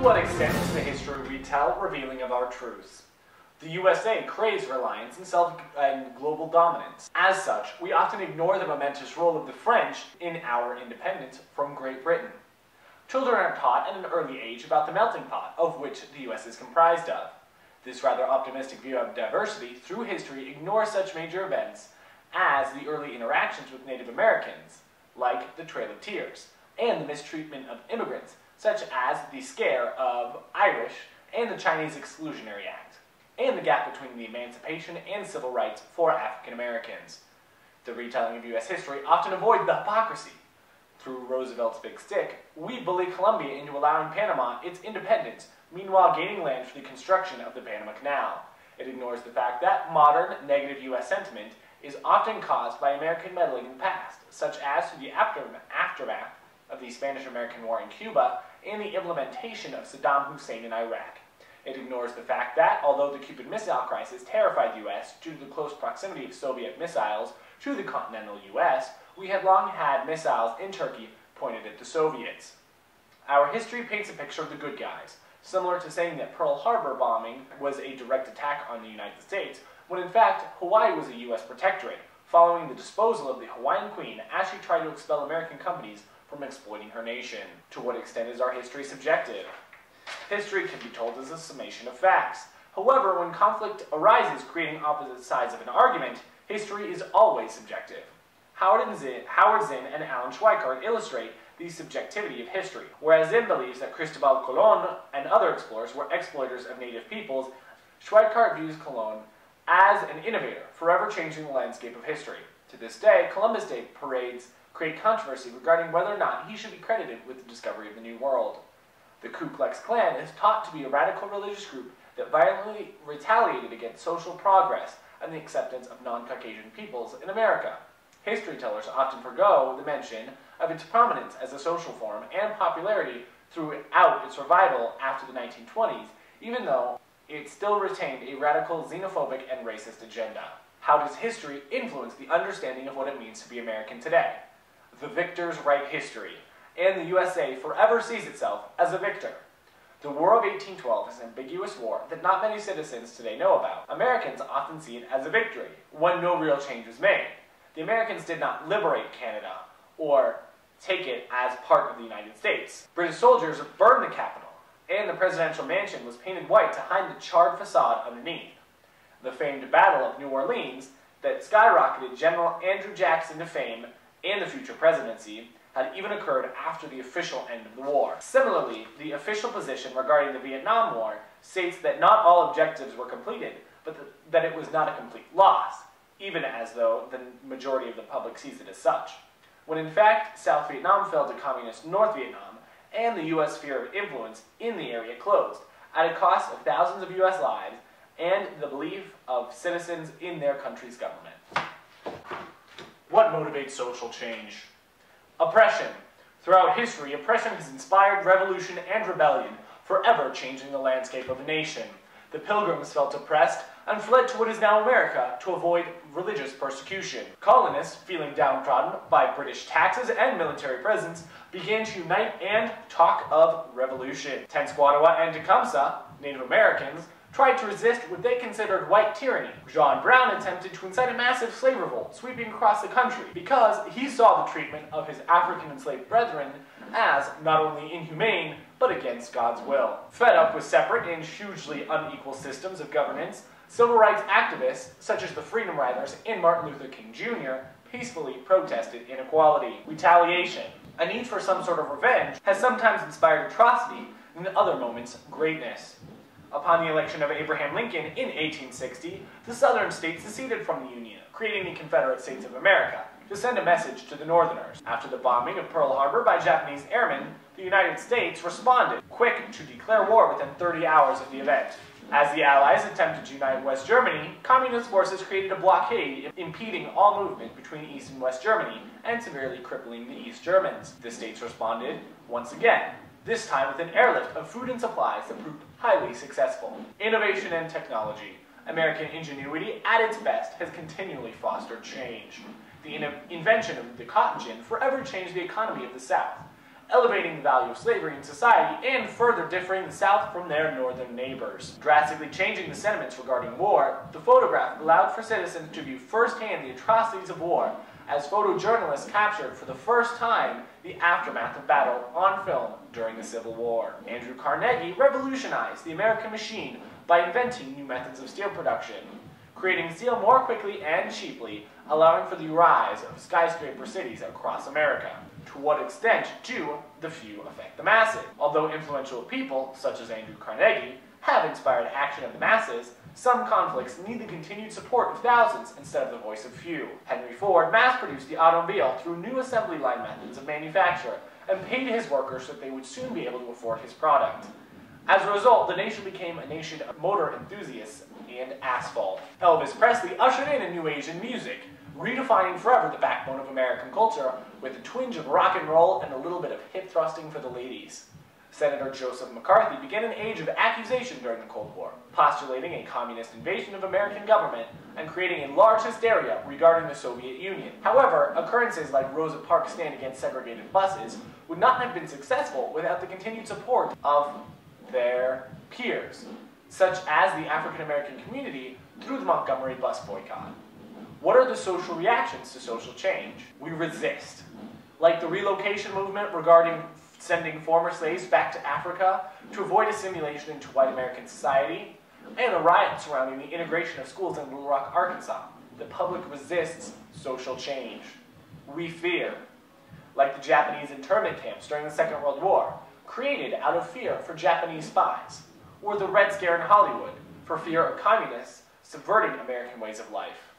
what extent is the history we tell revealing of our truths? The USA craves reliance and global dominance. As such, we often ignore the momentous role of the French in our independence from Great Britain. Children are taught at an early age about the melting pot of which the US is comprised of. This rather optimistic view of diversity through history ignores such major events as the early interactions with Native Americans, like the Trail of Tears, and the mistreatment of immigrants, such as the scare of Irish and the Chinese Exclusionary Act, and the gap between the emancipation and civil rights for African Americans. The retelling of US history often avoids the hypocrisy. Through Roosevelt's Big Stick, we bully Colombia into allowing Panama its independence, meanwhile gaining land for the construction of the Panama Canal. It ignores the fact that modern, negative US sentiment is often caused by American meddling in the past, such as through the aftermath of the Spanish-American War in Cuba and the implementation of Saddam Hussein in Iraq. It ignores the fact that, although the Cuban Missile Crisis terrified the US due to the close proximity of Soviet missiles to the continental US, we had long had missiles in Turkey pointed at the Soviets. Our history paints a picture of the good guys, similar to saying that Pearl Harbor bombing was a direct attack on the United States, when in fact Hawaii was a US protectorate, following the disposal of the Hawaiian Queen as she tried to expel American companies from exploiting her nation. To what extent is our history subjective? History can be told as a summation of facts. However, when conflict arises creating opposite sides of an argument, history is always subjective. Howard Zinn and Alan Schweikart illustrate the subjectivity of history. Whereas Zinn believes that Cristobal Colon and other explorers were exploiters of native peoples, Schweikart views Colon as an innovator, forever changing the landscape of history. To this day, Columbus Day parades create controversy regarding whether or not he should be credited with the discovery of the New World. The Ku Klux Klan is taught to be a radical religious group that violently retaliated against social progress and the acceptance of non-Caucasian peoples in America. History tellers often forgo the mention of its prominence as a social form and popularity throughout its revival after the 1920s, even though it still retained a radical xenophobic and racist agenda. How does history influence the understanding of what it means to be American today? The victors write history, and the USA forever sees itself as a victor. The War of 1812 is an ambiguous war that not many citizens today know about. Americans often see it as a victory, when no real change was made. The Americans did not liberate Canada, or take it as part of the United States. British soldiers burned the Capitol, and the presidential mansion was painted white to hide the charred facade underneath. The famed Battle of New Orleans that skyrocketed General Andrew Jackson to fame and the future presidency had even occurred after the official end of the war. Similarly, the official position regarding the Vietnam War states that not all objectives were completed, but that it was not a complete loss, even as though the majority of the public sees it as such. When in fact, South Vietnam fell to communist North Vietnam, and the U.S. sphere of influence in the area closed, at a cost of thousands of U.S. lives and the belief of citizens in their country's government. What motivates social change? Oppression. Throughout history, oppression has inspired revolution and rebellion, forever changing the landscape of a nation. The Pilgrims felt oppressed and fled to what is now America to avoid religious persecution. Colonists, feeling downtrodden by British taxes and military presence, began to unite and talk of revolution. Tenskwatawa and Tecumseh, Native Americans, tried to resist what they considered white tyranny. John Brown attempted to incite a massive slave revolt sweeping across the country because he saw the treatment of his African enslaved brethren as not only inhumane, but against God's will. Fed up with separate and hugely unequal systems of governance, civil rights activists, such as the Freedom Riders and Martin Luther King Jr., peacefully protested inequality. Retaliation, a need for some sort of revenge, has sometimes inspired atrocity, and in other moments, greatness. Upon the election of Abraham Lincoln in 1860, the southern states seceded from the Union, creating the Confederate States of America, to send a message to the Northerners. After the bombing of Pearl Harbor by Japanese airmen, the United States responded, quick to declare war within 30 hours of the event. As the Allies attempted to unite West Germany, communist forces created a blockade impeding all movement between East and West Germany and severely crippling the East Germans. The states responded once again, this time with an airlift of food and supplies that proved highly successful. Innovation and technology. American ingenuity, at its best, has continually fostered change. The invention of the cotton gin forever changed the economy of the South. elevating the value of slavery in society and further differing the South from their northern neighbors. Drastically changing the sentiments regarding war, the photograph allowed for citizens to view firsthand the atrocities of war, as photojournalists captured for the first time the aftermath of battle on film during the Civil War. Andrew Carnegie revolutionized the American machine by inventing new methods of steel production, creating steel more quickly and cheaply, allowing for the rise of skyscraper cities across America. To what extent do the few affect the masses? Although influential people, such as Andrew Carnegie, have inspired action of the masses, some conflicts need the continued support of thousands instead of the voice of few. Henry Ford mass-produced the automobile through new assembly line methods of manufacture and paid his workers so that they would soon be able to afford his product. As a result, the nation became a nation of motor enthusiasts and asphalt. Elvis Presley ushered in a new age in music, redefining forever the backbone of American culture with a twinge of rock and roll and a little bit of hip thrusting for the ladies. Senator Joseph McCarthy began an age of accusation during the Cold War, postulating a communist invasion of American government and creating a large hysteria regarding the Soviet Union. However, occurrences like Rosa Parks' stand against segregated buses would not have been successful without the continued support of their peers, such as the African American community through the Montgomery bus boycott. What are the social reactions to social change? We resist. Like the relocation movement regarding sending former slaves back to Africa to avoid assimilation into white American society, and the riot surrounding the integration of schools in Little Rock, Arkansas. The public resists social change. We fear. Like the Japanese internment camps during the Second World War, created out of fear for Japanese spies, or the Red Scare in Hollywood for fear of communists subverting American ways of life.